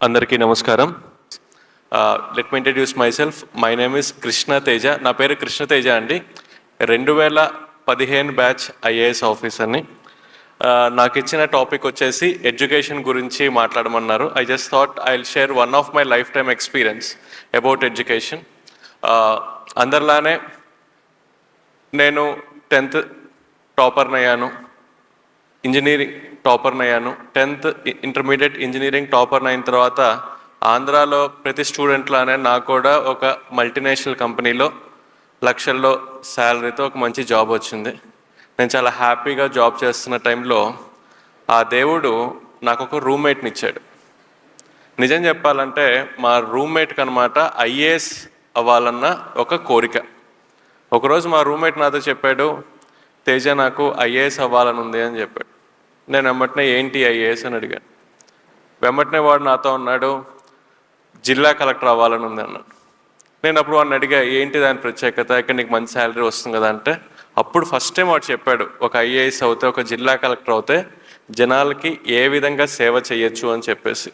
అందరికీ నమస్కారం. Let me introduce my self. My name is Krishna Teja. నా పేరు కృష్ణ తేజ అండి. 2015 బ్యాచ్ ఐఏఎస్ ఆఫీసర్ని. నాకు ఇచ్చిన టాపిక్ వచ్చేసి ఎడ్యుకేషన్ గురించి మాట్లాడమన్నారు. I just thought I will share one of my life time experience about education. అందరిలానే నేను 10th టాపర్ని అయ్యాను, ఇంజనీరింగ్ టాపర్ని అయ్యాను. 10th ఇంటర్మీడియట్ ఇంజనీరింగ్ టాపర్ని అయిన తర్వాత ఆంధ్రాలో ప్రతి స్టూడెంట్లానే నాకు కూడా ఒక మల్టీనేషనల్ కంపెనీలో లక్షల్లో శాలరీతో ఒక మంచి జాబ్ వచ్చింది. నేను చాలా హ్యాపీగా జాబ్ చేస్తున్న టైంలో ఆ దేవుడు నాకు ఒక రూమ్మేట్ని ఇచ్చాడు. నిజం చెప్పాలంటే మా రూమ్మేట్కి అనమాట ఐఏఎస్ అవ్వాలన్న ఒక కోరిక. ఒకరోజు మా రూమ్మేట్ నాతో చెప్పాడు, తేజ నాకు ఐఏఎస్ అవ్వాలని ఉంది అని చెప్పాడు. నేను వెంబటనే ఏంటి ఐఏఎస్ అని అడిగాను. వెంబటనే వాడు నాతో అన్నాడు, జిల్లా కలెక్టర్ అవ్వాలని ఉంది అన్నాడు. నేను అప్పుడు వాడిని అడిగా, ఏంటి దాని ప్రత్యేకత, ఇక్కడ నీకు మంచి శాలరీ వస్తుంది కదా అంటే, అప్పుడు ఫస్ట్ టైం వాడు చెప్పాడు, ఒక ఐఏఎస్ అవుతే, ఒక జిల్లా కలెక్టర్ అవుతే జనాలకి ఏ విధంగా సేవ చేయొచ్చు అని చెప్పేసి.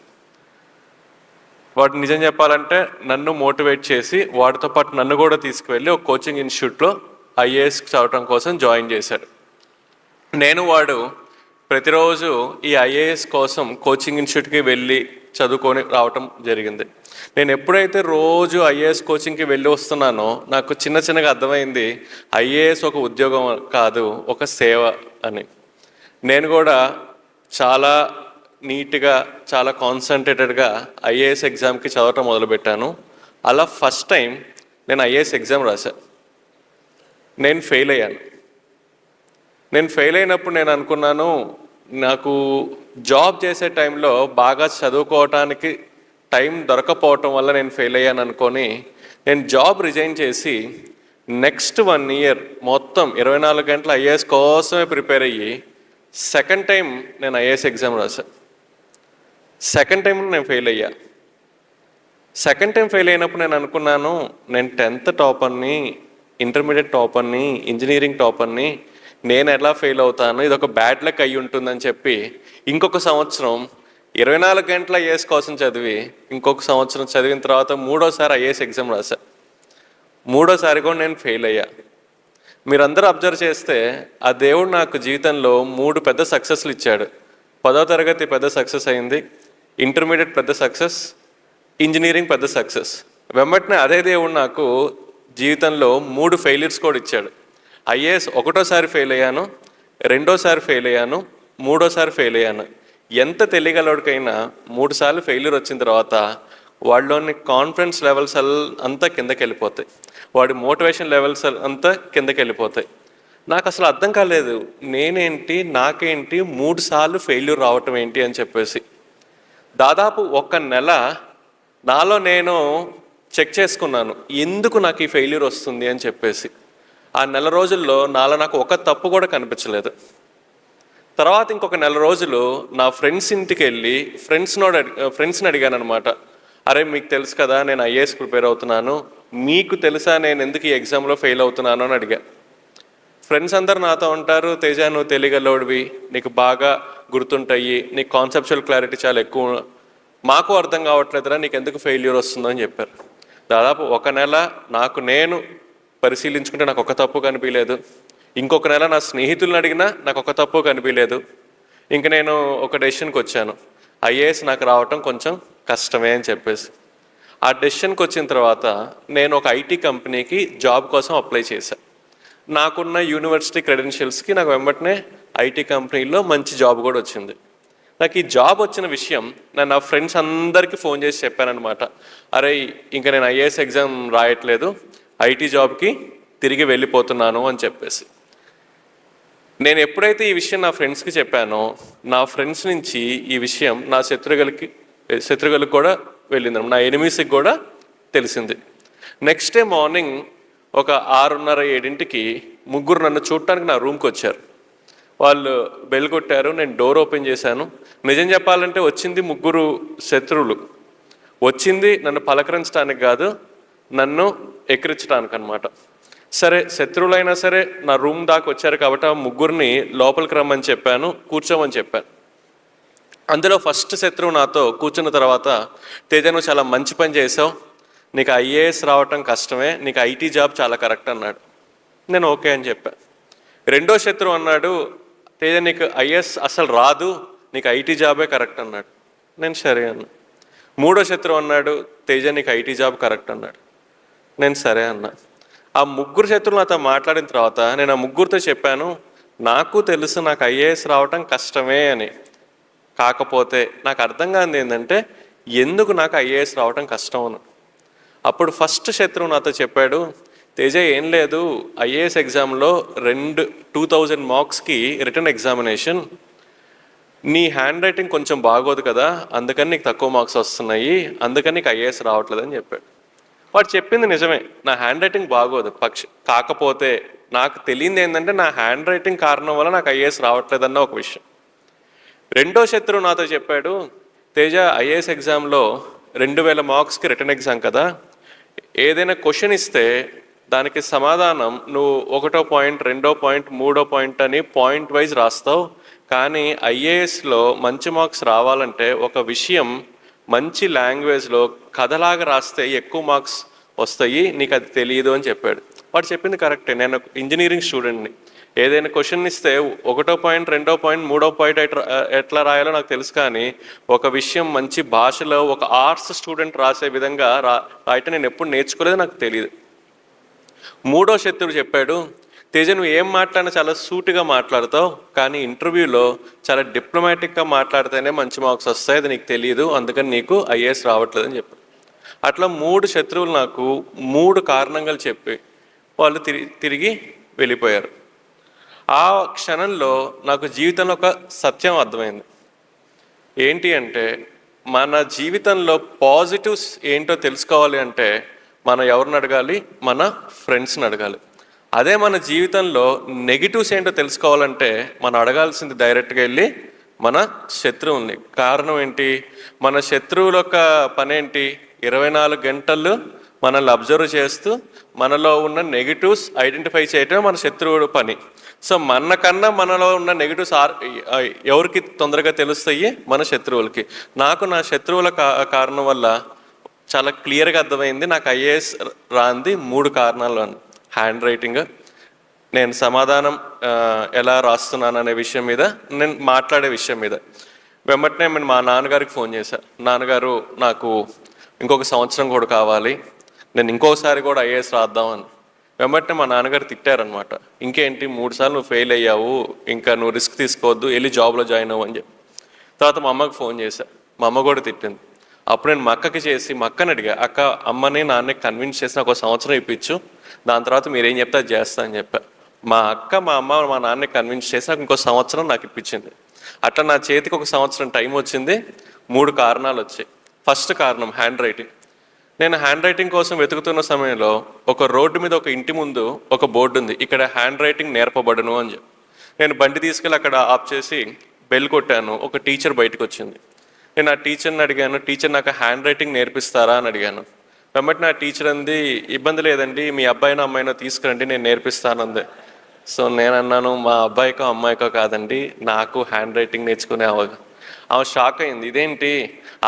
వాడు నిజం చెప్పాలంటే నన్ను మోటివేట్ చేసి వాడితో పాటు నన్ను కూడా తీసుకువెళ్ళి ఒక కోచింగ్ ఇన్స్టిట్యూట్లో ఐఏఎస్ చదవటం కోసం జాయిన్ చేశాడు. నేను వాడు ప్రతిరోజు ఈ ఐఏఎస్ కోసం కోచింగ్ ఇన్స్టిట్యూట్కి వెళ్ళి చదువుకొని రావటం జరిగింది. నేను ఎప్పుడైతే రోజు ఐఏఎస్ కోచింగ్కి వెళ్ళి వస్తున్నానో నాకు చిన్నగా అర్థమైంది, ఐఏఎస్ ఒక ఉద్యోగం కాదు, ఒక సేవ అని. నేను కూడా చాలా నీట్గా, చాలా కాన్సన్ట్రేటెడ్గా ఐఏఎస్ ఎగ్జామ్కి చదవటం మొదలుపెట్టాను. అలా ఫస్ట్ టైం నేను ఐఏఎస్ ఎగ్జామ్ రాశాను. నేను ఫెయిల్ అయ్యాను. నేను ఫెయిల్ అయినప్పుడు నేను అనుకున్నాను, నాకు జాబ్ చేసే టైంలో బాగా చదువుకోవటానికి టైం దొరకపోవటం వల్ల నేను ఫెయిల్ అయ్యాను అనుకొని నేను జాబ్ రిజైన్ చేసి నెక్స్ట్ 1 year మొత్తం 24 గంటలు ఐఏఎస్ కోసమే ప్రిపేర్ అయ్యి సెకండ్ టైం నేను ఐఏఎస్ ఎగ్జామ్ రాశాను. సెకండ్ టైం నేను ఫెయిల్ అయ్యా. సెకండ్ టైం ఫెయిల్ అయినప్పుడు నేను అనుకున్నాను, నేను 10th టాపర్ని, ఇంటర్మీడియట్ టాపర్ని, ఇంజనీరింగ్ టాపర్ని, నేను ఎలా ఫెయిల్ అవుతాను, ఇది ఒక బ్యాడ్ లక్ అయ్యి ఉంటుందని చెప్పి ఇంకొక సంవత్సరం 24 గంటల ఐఏఎస్ కోసం చదివి ఇంకొక సంవత్సరం చదివిన తర్వాత 3వసారి ఐఏఎస్ ఎగ్జామ్ రాశా. 3వసారి కూడా నేను ఫెయిల్ అయ్యా. మీరందరూ అబ్జర్వ్ చేస్తే ఆ దేవుడు నాకు జీవితంలో 3 పెద్ద సక్సెస్లు ఇచ్చాడు. 10వ తరగతి పెద్ద సక్సెస్ అయింది, ఇంటర్మీడియట్ పెద్ద సక్సెస్, ఇంజనీరింగ్ పెద్ద సక్సెస్. వెంబటనే అదే దేవుడు నాకు జీవితంలో 3 ఫెయిల్యూర్స్ కూడా ఇచ్చాడు. ఐఏఎస్ 1వసారి ఫెయిల్ అయ్యాను, 2వసారి ఫెయిల్ అయ్యాను, 3వసారి ఫెయిల్ అయ్యాను. ఎంత తెలియగలవాడికైనా 3 సార్లు ఫెయిల్యూర్ వచ్చిన తర్వాత వాడిలోని కాన్ఫిడెన్స్ లెవెల్స్ అంతా కిందకి వెళ్ళిపోతాయి, వాడి మోటివేషన్ లెవెల్స్ అంతా కిందకి వెళ్ళిపోతాయి. నాకు అసలు అర్థం కాలేదు, నేనేంటి, నాకేంటి 3 సార్లు ఫెయిల్యూర్ రావటం ఏంటి అని చెప్పేసి. దాదాపు 1 నెల నాలో నేను చెక్ చేసుకున్నాను, ఎందుకు నాకు ఈ ఫెయిల్యూర్ వస్తుంది అని చెప్పేసి. ఆ నెల రోజుల్లో నాలో నాకు ఒక తప్పు కూడా కనిపించలేదు. తర్వాత ఇంకొక నెల రోజులు నా ఫ్రెండ్స్ ఇంటికి వెళ్ళి ఫ్రెండ్స్ని అడిగాను అనమాట, అరే మీకు తెలుసు కదా నేను ఐఏఎస్ ప్రిపేర్ అవుతున్నాను, మీకు తెలుసా నేను ఎందుకు ఈ ఎగ్జామ్లో ఫెయిల్ అవుతున్నాను అని అడిగా. ఫ్రెండ్స్ అందరు నాతో ఉంటారు, తేజ నువ్వు తెలియగలవాడివి, నీకు బాగా గుర్తుంటాయి, నీకు కాన్సెప్చువల్ క్లారిటీ చాలా ఎక్కువ, మాకు అర్థం కావట్లేదురా నీకు ఎందుకు ఫెయిల్యూర్ వస్తుందో అని చెప్పారు. దాదాపు 1 నెల నాకు నేను పరిశీలించుకుంటే నాకు ఒక తప్పు కనిపించలేదు. ఇంకొక నెల నా స్నేహితులను అడిగినా నాకు ఒక తప్పు కనిపించలేదు. ఇంక నేను ఒక డెసిషన్కి వచ్చాను, ఐఏఎస్ నాకు రావటం కొంచెం కష్టమే అని చెప్పేసి. ఆ డెసిషన్కి వచ్చిన తర్వాత నేను ఒక ఐటీ కంపెనీకి జాబ్ కోసం అప్లై చేశాను. నాకున్న యూనివర్సిటీ క్రెడెన్షియల్స్కి నాకు వెంబటనే ఐటీ కంపెనీలో మంచి జాబ్ కూడా వచ్చింది. నాకు ఈ జాబ్ వచ్చిన విషయం నేను నా ఫ్రెండ్స్ అందరికీ ఫోన్ చేసి చెప్పానమాట, అరే ఇంకా నేను ఐఏఎస్ ఎగ్జామ్ రాయట్లేదు, ఐటీ జాబ్కి తిరిగి వెళ్ళిపోతున్నాను అని చెప్పేసి. నేను ఎప్పుడైతే ఈ విషయం నా ఫ్రెండ్స్కి చెప్పానో నా ఫ్రెండ్స్ నుంచి ఈ విషయం నా శత్రువులకు కూడా వెళ్ళింది, నా ఎనిమీస్కి కూడా తెలిసింది. నెక్స్ట్ డే మార్నింగ్ ఒక 6:30-7కి 3 నన్ను చూడటానికి నా రూమ్కి వచ్చారు. వాళ్ళు బెల్ కొట్టారు, నేను డోర్ ఓపెన్ చేశాను. నిజం చెప్పాలంటే వచ్చింది 3 శత్రువులు. వచ్చింది నన్ను పలకరించడానికి కాదు, నన్ను ఎక్కిరించడానికి అనమాట. సరే శత్రువులైనా సరే నా రూమ్ దాకా వచ్చారు కాబట్టి ఆ 3 లోపలికి రమ్మని చెప్పాను, కూర్చోమని చెప్పాను. అందులో ఫస్ట్ శత్రువు నాతో కూర్చున్న తర్వాత, తేజ నువ్వు చాలా మంచి పని చేసావు, నీకు ఐఏఎస్ రావటం కష్టమే, నీకు ఐటీ జాబ్ చాలా కరెక్ట్ అన్నాడు. నేను ఓకే అని చెప్పా. రెండో శత్రువు అన్నాడు, తేజ నీకు ఐఏఎస్ అసలు రాదు, నీకు ఐటీ జాబే కరెక్ట్ అన్నాడు. నేను సరే అన్నా. మూడో శత్రువు అన్నాడు, తేజ నీకు ఐటీ జాబ్ కరెక్ట్ అన్నాడు. నేను సరే అన్నా. ఆ ముగ్గురు శత్రువులు నాతో మాట్లాడిన తర్వాత నేను ఆ ముగ్గురితో చెప్పాను, నాకు తెలుసు నాకు ఐఏఎస్ రావటం కష్టమే అని. కాకపోతే నాకు అర్థం కానిది ఏంటంటే ఎందుకు నాకు ఐఏఎస్ రావటం కష్టం అని. అప్పుడు ఫస్ట్ శత్రువు నాతో చెప్పాడు, తేజ ఏం లేదు, ఐఏఎస్ ఎగ్జామ్లో 2000 మార్క్స్కి రిటర్న్ ఎగ్జామినేషన్, నీ హ్యాండ్ రైటింగ్ కొంచెం బాగోదు కదా, అందుకని నీకు తక్కువ మార్క్స్ వస్తున్నాయి, అందుకని నీకు ఐఏఎస్ రావట్లేదని చెప్పాడు. వాడు చెప్పింది నిజమే, నా హ్యాండ్ రైటింగ్ బాగోదు, కాకపోతే నాకు తెలియంది ఏంటంటే నా హ్యాండ్ రైటింగ్ కారణం వల్ల నాకు ఐఏఎస్ రావట్లేదన్న ఒక విషయం. రెండో శత్రువు నాతో చెప్పాడు, తేజ ఐఏఎస్ ఎగ్జామ్లో 2000 మార్క్స్కి రిటర్న్ ఎగ్జామ్ కదా, ఏదైనా క్వశ్చన్ ఇస్తే దానికి సమాధానం నువ్వు 1వ పాయింట్ 2వ పాయింట్ 3వ పాయింట్ అని పాయింట్ వైజ్ రాస్తావు, కానీ ఐఏఎస్లో మంచి మార్క్స్ రావాలంటే ఒక విషయం మంచి లాంగ్వేజ్లో కథలాగా రాస్తే ఎక్కువ మార్క్స్ వస్తాయి, నీకు అది తెలియదు అని చెప్పాడు. వాడు చెప్పింది కరెక్టే. నేను ఇంజనీరింగ్ స్టూడెంట్ని, ఏదైనా క్వశ్చన్ ఇస్తే 1వ పాయింట్ 2వ పాయింట్ 3వ పాయింట్ ఎట్లా రాయాలో నాకు తెలుసు, కానీ ఒక విషయం మంచి భాషలో ఒక ఆర్ట్స్ స్టూడెంట్ రాసే విధంగా రాయటం నేను ఎప్పుడు నేర్చుకోలేదు, నాకు తెలియదు. మూడో శత్రువు చెప్పాడు, తేజ నువ్వు ఏం మాట్లాడినా చాలా సూటిగా మాట్లాడతావు, కానీ ఇంటర్వ్యూలో చాలా డిప్లొమాటిక్గా మాట్లాడితేనే మంచి మార్క్స్ వస్తాయి, అది నీకు తెలియదు, అందుకని నీకు ఐఏఎస్ రావట్లేదని చెప్పాడు. అట్లా 3 శత్రువులు నాకు 3 కారణాలు చెప్పి వాళ్ళు తిరిగి వెళ్ళిపోయారు. ఆ క్షణంలో నాకు జీవితంలో ఒక సత్యం అర్థమైంది. ఏంటి అంటే మన జీవితంలో పాజిటివ్స్ ఏంటో తెలుసుకోవాలి అంటే మనం ఎవరిని అడగాలి? మన ఫ్రెండ్స్ని అడగాలి. అదే మన జీవితంలో నెగిటివ్స్ ఏంటో తెలుసుకోవాలంటే మనం అడగాల్సింది డైరెక్ట్గా వెళ్ళి మన శత్రువుల్ని. కారణం ఏంటి? మన శత్రువుల యొక్క పని ఏంటి? 24 గంటలు మనల్ని అబ్జర్వ్ చేస్తూ మనలో ఉన్న నెగిటివ్స్ ఐడెంటిఫై చేయటమే మన శత్రువుల పని. సో మనకన్నా మనలో ఉన్న నెగిటివ్స్ ఎవరికి తొందరగా తెలుస్తాయి? మన శత్రువులకి. నాకు నా శత్రువుల కారణం వల్ల చాలా క్లియర్గా అర్థమైంది నాకు ఐఏఎస్ రాంది 3 కారణాలు అని. హ్యాండ్ రైటింగ్, నేను సమాధానం ఎలా రాస్తున్నాను అనే విషయం మీద, నేను మాట్లాడే విషయం మీద. వెంబటనే నేను మా నాన్నగారికి ఫోన్ చేశాను. నాన్నగారు నాకు ఇంకొక సంవత్సరం కూడా కావాలి, నేను ఇంకోసారి కూడా ఐఏఎస్ రాద్దామని. వెంబటనే మా నాన్నగారు తిట్టారనమాట. ఇంకేంటి 3 సార్లు నువ్వు ఫెయిల్ అయ్యావు, ఇంకా నువ్వు రిస్క్ తీసుకోవద్దు, వెళ్ళి జాబ్లో జాయిన్ అవ్వు అని చెప్పి. తర్వాత మా అమ్మకి ఫోన్ చేశా, మా అమ్మ కూడా తిట్టింది. అప్పుడు నేను మా అక్కకి చేసి మా అక్కని అడిగా, అక్క అమ్మని నాన్నకి కన్విన్స్ చేసి నాకు 1 సంవత్సరం ఇప్పించు, దాని తర్వాత మీరేం చెప్తే అది చేస్తా అని చెప్పా. మా అక్క మా అమ్మ మా నాన్నని కన్విన్స్ చేసి నాకు 1 సంవత్సరం నాకు ఇప్పించింది. అట్లా నా చేతికి 1 సంవత్సరం టైం వచ్చింది. 3 కారణాలు వచ్చాయి. ఫస్ట్ కారణం హ్యాండ్ రైటింగ్. నేను హ్యాండ్ రైటింగ్ కోసం వెతుకుతున్న సమయంలో ఒక రోడ్డు మీద ఒక ఇంటి ముందు ఒక బోర్డు ఉంది, ఇక్కడ హ్యాండ్ రైటింగ్ నేర్పబడును అని చెప్పి. నేను బండి తీసుకెళ్ళి అక్కడ ఆఫ్ చేసి బెల్ కొట్టాను. ఒక టీచర్ బయటకు వచ్చింది. నేను ఆ టీచర్ని అడిగాను, టీచర్ నాకు హ్యాండ్ రైటింగ్ నేర్పిస్తారా అని అడిగాను. వెంబటి నా టీచర్ అంది, ఇబ్బంది లేదండి, మీ అబ్బాయినో అమ్మాయినో తీసుకురండి, నేను నేర్పిస్తానంది. సో నేను అన్నాను, మా అబ్బాయికో అమ్మాయికో కాదండి, నాకు హ్యాండ్ రైటింగ్ నేర్చుకునే ఆమె షాక్ అయింది. ఇదేంటి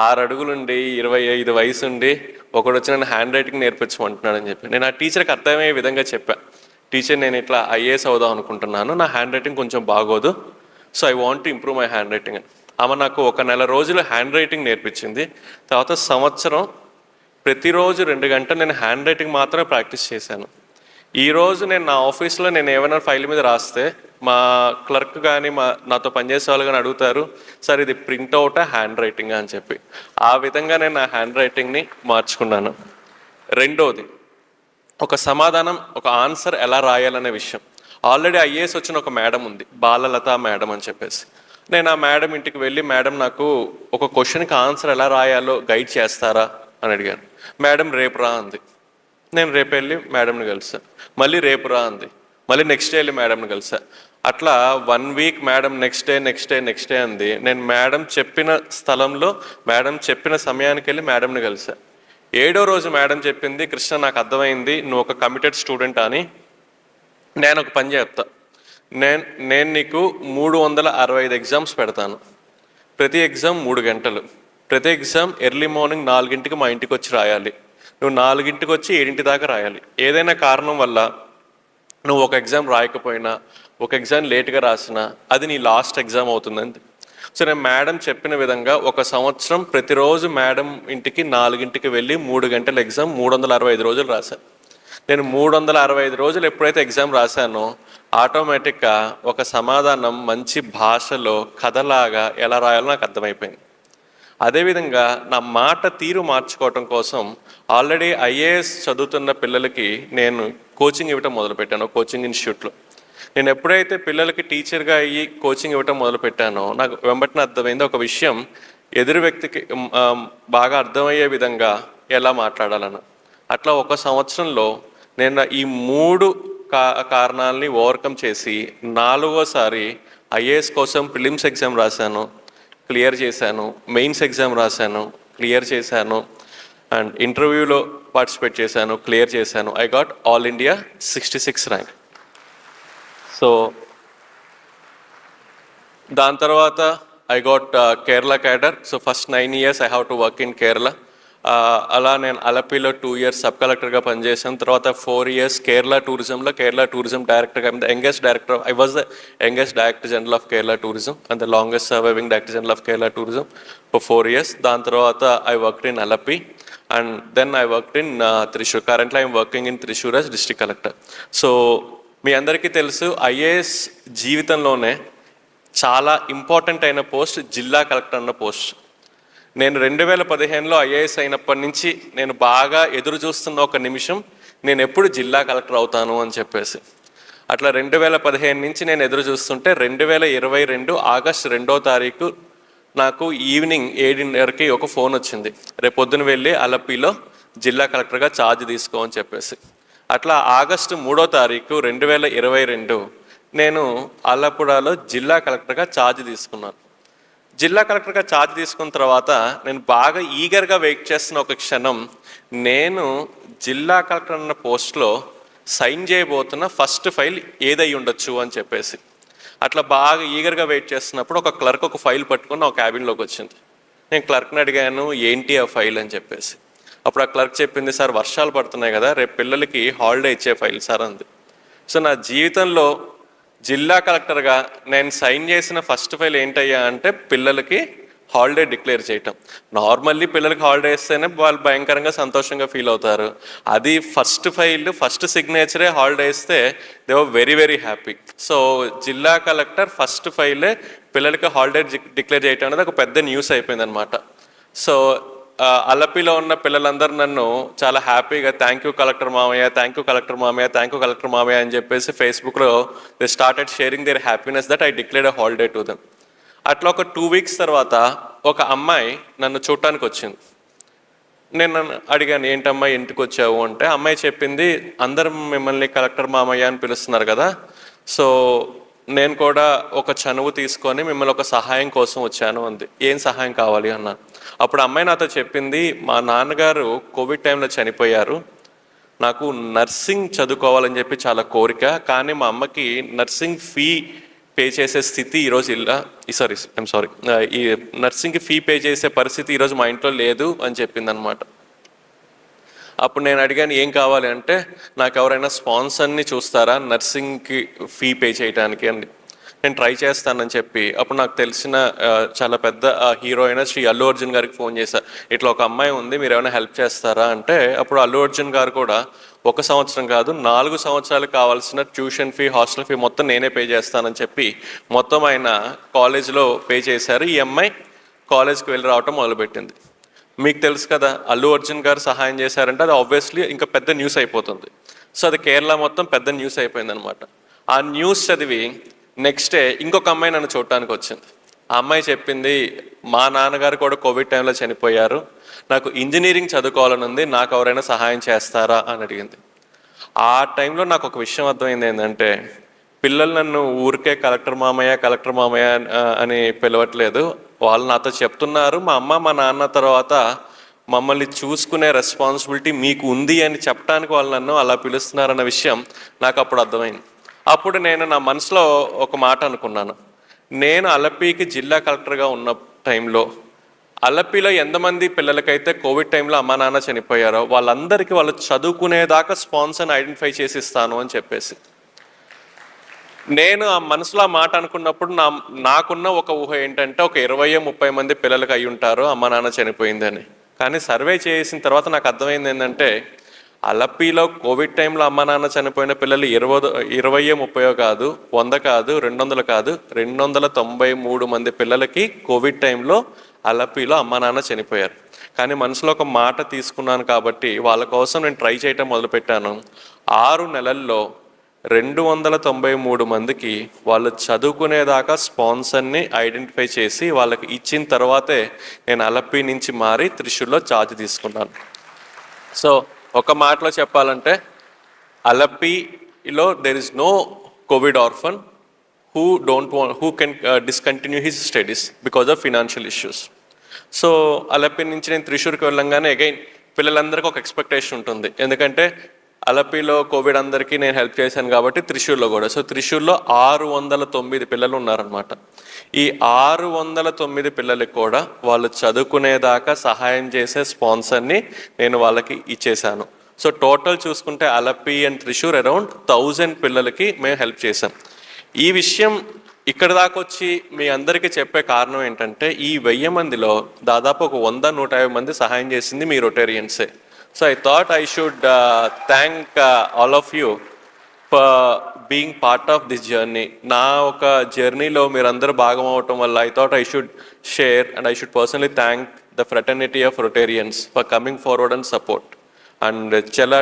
6 అడుగులుండి 25 వయసు ఉండి ఒకడు వచ్చి నన్ను హ్యాండ్ రైటింగ్ నేర్పించమంటున్నాడు అని చెప్పి. నేను ఆ టీచర్కి అర్థమయ్యే విధంగా చెప్పా, టీచర్ నేను ఇట్లా ఐఏఎస్ అవుదాం అనుకుంటున్నాను, నా హ్యాండ్ రైటింగ్ కొంచెం బాగోదు, so I want to improve my hand writing అని. ఆమె నాకు 1 నెల రోజులు హ్యాండ్ రైటింగ్ నేర్పించింది. తర్వాత సంవత్సరం ప్రతిరోజు 2 గంటలు నేను హ్యాండ్ రైటింగ్ మాత్రమే ప్రాక్టీస్ చేశాను. ఈరోజు నేను నా ఆఫీస్లో నేను ఏమైనా ఫైల్ మీద రాస్తే మా క్లర్క్ కానీ నాతో పనిచేసే వాళ్ళు కానీ అడుగుతారు, సార్ ఇది ప్రింట్అవుటా హ్యాండ్ రైటింగ్ అని చెప్పి. ఆ విధంగా నేను నా హ్యాండ్ రైటింగ్ని మార్చుకున్నాను. రెండోది, ఒక సమాధానం ఒక ఆన్సర్ ఎలా రాయాలనే విషయం. ఆల్రెడీ ఐఏఎస్ వచ్చిన ఒక మేడం ఉంది, బాలలత మేడం అని చెప్పేసి. నేను ఆ మేడం ఇంటికి వెళ్ళి, మేడం నాకు ఒక క్వశ్చన్కి ఆన్సర్ ఎలా రాయాలో గైడ్ చేస్తారా అని అడిగాను. మేడం రేపు రా అంది. నేను రేపు వెళ్ళి మేడంని కలిసా. మళ్ళీ రేపు రా అంది. మళ్ళీ నెక్స్ట్ డే వెళ్ళి మేడంని కలిసా. అట్లా 1 వీక్ మేడం నెక్స్ట్ డే అంది. నేను మేడం చెప్పిన స్థలంలో మేడం చెప్పిన సమయానికి వెళ్ళి మేడంని కలిసా. 7వ రోజు మేడం చెప్పింది, కృష్ణ నాకు అర్థమైంది నువ్వు ఒక కమిటెడ్ స్టూడెంట్ అని, నేను ఒక పని చెప్తా, నేను నీకు 365 ఎగ్జామ్స్ పెడతాను, ప్రతి ఎగ్జామ్ 3 గంటలు. ప్రతి ఎగ్జామ్ ఎర్లీ మార్నింగ్ 4ంటికి మా ఇంటికి వచ్చి రాయాలి. నువ్వు 4ంటికి వచ్చి 7 దాకా రాయాలి. ఏదైనా కారణం వల్ల నువ్వు ఒక ఎగ్జామ్ రాయకపోయినా, ఒక ఎగ్జామ్ లేట్గా రాసినా అది నీ లాస్ట్ ఎగ్జామ్ అవుతుందండి. సో నేను మేడం చెప్పిన విధంగా 1 సంవత్సరం ప్రతిరోజు మేడం ఇంటికి 4ంటికి వెళ్ళి 3 గంటల ఎగ్జామ్ 365 రోజులు రాశాను. నేను 365 రోజులు ఎప్పుడైతే ఎగ్జామ్ రాశానో ఆటోమేటిక్గా ఒక సమాధానం మంచి భాషలో కథలాగా ఎలా రాయాలో నాకు అర్థమైపోయింది. అదేవిధంగా నా మాట తీరు మార్చుకోవటం కోసం ఆల్రెడీ ఐఏఎస్ చదువుతున్న పిల్లలకి నేను కోచింగ్ ఇవ్వటం మొదలుపెట్టాను కోచింగ్ ఇన్స్టిట్యూట్లో. నేను ఎప్పుడైతే పిల్లలకి టీచర్గా అయ్యి కోచింగ్ ఇవ్వటం మొదలుపెట్టానో నాకు వెంబటిన అర్థమైంది ఒక విషయం, ఎదురు వ్యక్తికి బాగా అర్థమయ్యే విధంగా ఎలా మాట్లాడాలను. అట్లా 1 సంవత్సరంలో నేను ఈ 3 కారణాలని ఓవర్కమ్ చేసి 4వసారి ఐఏఎస్ కోసం ప్రిలిమ్స్ ఎగ్జామ్ రాశాను, క్లియర్ చేశాను. మెయిన్స్ ఎగ్జామ్ రాశాను, క్లియర్ చేశాను. అండ్ ఇంటర్వ్యూలో పార్టిసిపేట్ చేశాను, క్లియర్ చేశాను. I got all India 66 rank. So దాని తర్వాత I got Kerala cadre. So first 9 years I have to work in Kerala. అలా నేను అలపిలో 2 years సబ్ కలెక్టర్గా పనిచేశాను. తర్వాత 4 years కేరళ టూరిజం డైరెక్టర్గా. Youngest director, I was the youngest director general of Kerala tourism and the longest surviving director general of Kerala tourism for 4 years. దాని తర్వాత I worked in Alleppey and then I worked in Thrissur. Currently I'm working in Thrissur as district collector. So మీ అందరికీ తెలుసు IAS జీవితంలోనే చాలా important అయిన post జిల్లా collector అన్న పోస్ట్. నేను 2015లో ఐఏఎస్ అయినప్పటి నుంచి నేను బాగా ఎదురు చూస్తున్న ఒక నిమిషం, నేను ఎప్పుడు జిల్లా కలెక్టర్ అవుతాను అని చెప్పేసి. అట్లా 2015 నుంచి నేను ఎదురు చూస్తుంటే 2022 ఆగస్టు 2వ తారీఖు నాకు ఈవినింగ్ 7:30కి ఒక ఫోన్ వచ్చింది, రేపు పొద్దున వెళ్ళి అలపిలో జిల్లా కలెక్టర్గా ఛార్జ్ తీసుకో అని చెప్పేసి. అట్లా ఆగస్టు 3వ తారీఖు 2022 నేను ఆలప్పుడలో జిల్లా కలెక్టర్గా ఛార్జ్ తీసుకున్నాను. జిల్లా కలెక్టర్గా ఛార్జ్ తీసుకున్న తర్వాత నేను బాగా ఈగర్గా వెయిట్ చేస్తున్న ఒక క్షణం, నేను జిల్లా కలెక్టర్ అన్న పోస్ట్లో సైన్ చేయబోతున్న ఫస్ట్ ఫైల్ ఏదై ఉండొచ్చు అని చెప్పేసి. అట్లా బాగా ఈగర్గా వెయిట్ చేస్తున్నప్పుడు ఒక క్లర్క్ ఒక ఫైల్ పట్టుకుని నా క్యాబిన్లోకి వచ్చింది. నేను క్లర్క్ని అడిగాను ఏంటి ఆ ఫైల్ అని చెప్పేసి. అప్పుడు ఆ క్లర్క్ చెప్పింది, సార్ వర్షాలు పడుతున్నాయి కదా, రేపు పిల్లలకి హాలిడే ఇచ్చే ఫైల్ సార్ అంది. సో నా జీవితంలో జిల్లా కలెక్టర్గా నేను సైన్ చేసిన ఫస్ట్ ఫైల్ ఏంటయ్యా అంటే పిల్లలకి హాలిడే డిక్లేర్ చేయటం. నార్మల్లీ పిల్లలకి హాలిడే ఇస్తేనే వాళ్ళు భయంకరంగా సంతోషంగా ఫీల్ అవుతారు. అది ఫస్ట్ ఫైల్, ఫస్ట్ సిగ్నేచరే హాలిడే ఇస్తే they were very very happy. So జిల్లా కలెక్టర్ ఫస్ట్ ఫైలే పిల్లలకి హాలిడే డిక్లేర్ చేయటం అనేది ఒక పెద్ద న్యూస్ అయిపోయింది అనమాట. సో అలపిలో ఉన్న పిల్లలందరూ నన్ను చాలా హ్యాపీగా థ్యాంక్ యూ కలెక్టర్ మామయ్య అని చెప్పేసి ఫేస్బుక్లో they started sharing their happiness that I declared a holiday to them. అట్లా ఒక 2 weeks తర్వాత ఒక అమ్మాయి నన్ను చూడటానికి వచ్చింది. నేను నన్ను అడిగాను ఏంటమ్మాయి ఇంటికి వచ్చావు అంటే, అమ్మాయి చెప్పింది అందరూ మిమ్మల్ని కలెక్టర్ మామయ్య అని పిలుస్తున్నారు కదా, సో నేను కూడా ఒక చనువు తీసుకొని మిమ్మల్ని ఒక సహాయం కోసం వచ్చాను అంది. ఏం సహాయం కావాలి అన్నాను. అప్పుడు అమ్మాయి నాతో చెప్పింది, మా నాన్నగారు కోవిడ్ టైంలో చనిపోయారు, నాకు నర్సింగ్ చదువుకోవాలని చెప్పి చాలా కోరిక, కానీ మా అమ్మకి నర్సింగ్ ఫీ పే చేసే స్థితి ఈరోజు ఈ నర్సింగ్కి ఫీ పే చేసే పరిస్థితి ఈరోజు మా ఇంట్లో లేదు అని చెప్పింది అనమాట. అప్పుడు నేను అడిగాను ఏం కావాలి అంటే, నాకు ఎవరైనా స్పాన్సర్ని చూస్తారా నర్సింగ్కి ఫీ పే చేయడానికి అండి, నేను ట్రై చేస్తానని చెప్పి. అప్పుడు నాకు తెలిసిన చాలా పెద్ద హీరో అయిన శ్రీ అల్లు అర్జున్ గారికి ఫోన్ చేశాను, ఇట్లా ఒక అమ్మాయి ఉంది మీరు ఏమైనా హెల్ప్ చేస్తారా అంటే. అప్పుడు అల్లు అర్జున్ గారు కూడా 1 సంవత్సరం కాదు 4 సంవత్సరాలు కావాల్సిన ట్యూషన్ ఫీ, హాస్టల్ ఫీ మొత్తం నేనే పే చేస్తానని చెప్పి మొత్తం ఆయన కాలేజ్లో పే చేశారు. ఈ అమ్మాయి కాలేజ్కి వెళ్ళి రావటం మొదలుపెట్టింది. మీకు తెలుసు కదా, అల్లు అర్జున్ గారు సహాయం చేశారంటే అది ఆబ్వియస్లీ ఇంకా పెద్ద న్యూస్ అయిపోతుంది. సో అది కేరళ మొత్తం పెద్ద న్యూస్ అయిపోయింది అనమాట. ఆ న్యూస్ చదివి నెక్స్ట్ డే ఇంకొక అమ్మాయి నన్ను చూడటానికి వచ్చింది. ఆ అమ్మాయి చెప్పింది, మా నాన్నగారు కూడా కోవిడ్ టైంలో చనిపోయారు, నాకు ఇంజనీరింగ్ చదువుకోవాలని ఉంది, నాకు ఎవరైనా సహాయం చేస్తారా అని అడిగింది. ఆ టైంలో నాకు ఒక విషయం అర్థమైంది ఏంటంటే, పిల్లలు నన్ను ఊరికే కలెక్టర్ మామయ్య అని పిలవట్లేదు, వాళ్ళు నాతో చెప్తున్నారు మా అమ్మ మా నాన్న తర్వాత మమ్మల్ని చూసుకునే రెస్పాన్సిబిలిటీ మీకు ఉంది అని చెప్పడానికి వాళ్ళు నన్ను అలా పిలుస్తున్నారన్న విషయం నాకు అప్పుడు అర్థమైంది. అప్పుడు నేను నా మనసులో ఒక మాట అనుకున్నాను, నేను అలపికి జిల్లా కలెక్టర్గా ఉన్న టైంలో అలపిలో ఎంతమంది పిల్లలకైతే కోవిడ్ టైంలో అమ్మా నాన్న చనిపోయారో వాళ్ళందరికీ వాళ్ళు చదువుకునేదాకా స్పాన్సర్ని ఐడెంటిఫై చేసి ఇస్తాను అని చెప్పేసి నేను ఆ మనసులో ఆ మాట అనుకున్నప్పుడు నాకున్న ఒక ఊహ ఏంటంటే ఒక 20-30 మంది పిల్లలకి అయి ఉంటారు అమ్మ నాన్న చనిపోయిందని. కానీ సర్వే చేసిన తర్వాత నాకు అర్థమైంది ఏంటంటే అలపిలో కోవిడ్ టైంలో అమ్మ నాన్న చనిపోయిన పిల్లలు 20-30 కాదు, 100 కాదు, 200 కాదు, 293 మంది పిల్లలకి కోవిడ్ టైంలో అలపిలో అమ్మ నాన్న చనిపోయారు. కానీ మనసులో ఒక మాట తీసుకున్నాను కాబట్టి వాళ్ళ కోసం నేను ట్రై చేయటం మొదలుపెట్టాను. 6 నెలల్లో 293 మందికి వాళ్ళు చదువుకునేదాకా స్పాన్సర్ని ఐడెంటిఫై చేసి వాళ్ళకి ఇచ్చిన తర్వాతే నేను అలపి నుంచి మారి త్రిశూర్లో ఛార్జ్ తీసుకున్నాను. సో ఒక మాటలో చెప్పాలంటే అలపిలో there is no covid orphan who can discontinue his studies because of financial issues. So Alleppey నుంచి నేను త్రిశూర్కి వెళ్ళంగానే అగైన్ పిల్లలందరికీ ఒక ఎక్స్పెక్టేషన్ ఉంటుంది, ఎందుకంటే అలపిలో కోవిడ్ అందరికీ నేను హెల్ప్ చేశాను కాబట్టి త్రిశూర్లో కూడా. సో త్రిశూర్లో 609 పిల్లలు ఉన్నారనమాట. ఈ 609 పిల్లలకి కూడా వాళ్ళు చదువుకునేదాకా సహాయం చేసే స్పాన్సర్ని నేను వాళ్ళకి ఇచ్చేశాను. సో టోటల్ చూసుకుంటే అలపి అండ్ త్రిశూర్ అరౌండ్ 1000 పిల్లలకి మేము హెల్ప్ చేశాం. ఈ విషయం ఇక్కడ దాకా వచ్చి మీ అందరికీ చెప్పే కారణం ఏంటంటే ఈ 1000 మందిలో దాదాపు ఒక 100-150 మంది సహాయం చేసింది మీ రొటేరియన్సే. So I thought I should thank all of you for being part of this journey. నా ఒక జర్నీలో మీరందరూ భాగం అవటం వల్ల I thought I should share and I should personally thank the fraternity of Rotarians for coming forward and support. And చాలా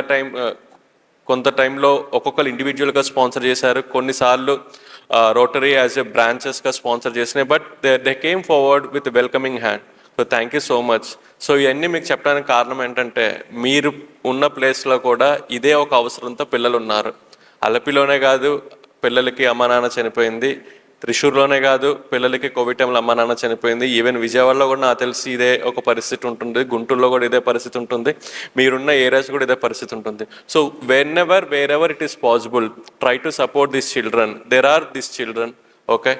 కొంత టైంలో ఒక్కొక్కరు ఇండివిజువల్గా స్పాన్సర్ చేశారు, కొన్నిసార్లు రోటరీ యాజ్ ఎ బ్రాంచెస్గా స్పాన్సర్ చేసినాయి, but they came forward with welcoming hand. So thank you so much. So ఇవన్నీ మీకు చెప్పడానికి కారణం ఏంటంటే మీరు ఉన్న ప్లేస్లో కూడా ఇదే ఒక అవసరంతో పిల్లలు ఉన్నారు. అలపిలోనే కాదు పిల్లలకి అమ్మ నాన్న చనిపోయింది, త్రిశూర్లోనే కాదు పిల్లలకి కోవిడ్ టైంలో అమ్మ నాన్న చనిపోయింది, ఈవెన్ విజయవాడలో కూడా నాకు తెలిసి ఇదే ఒక పరిస్థితి ఉంటుంది, గుంటూరులో కూడా ఇదే పరిస్థితి ఉంటుంది, మీరున్న ఏరియాస్ కూడా ఇదే పరిస్థితి ఉంటుంది. So wherever it is possible try to support this children. There are this children, okay,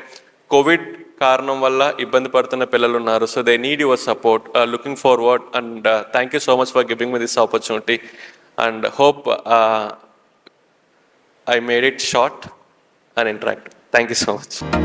Covid కారణం వల్ల ఇబ్బంది పడుతున్న పిల్లలు ఉన్నారు. So they need your support. Looking forward and thank you so much for giving me this opportunity and hope I made it short and interactive. Thank you so much.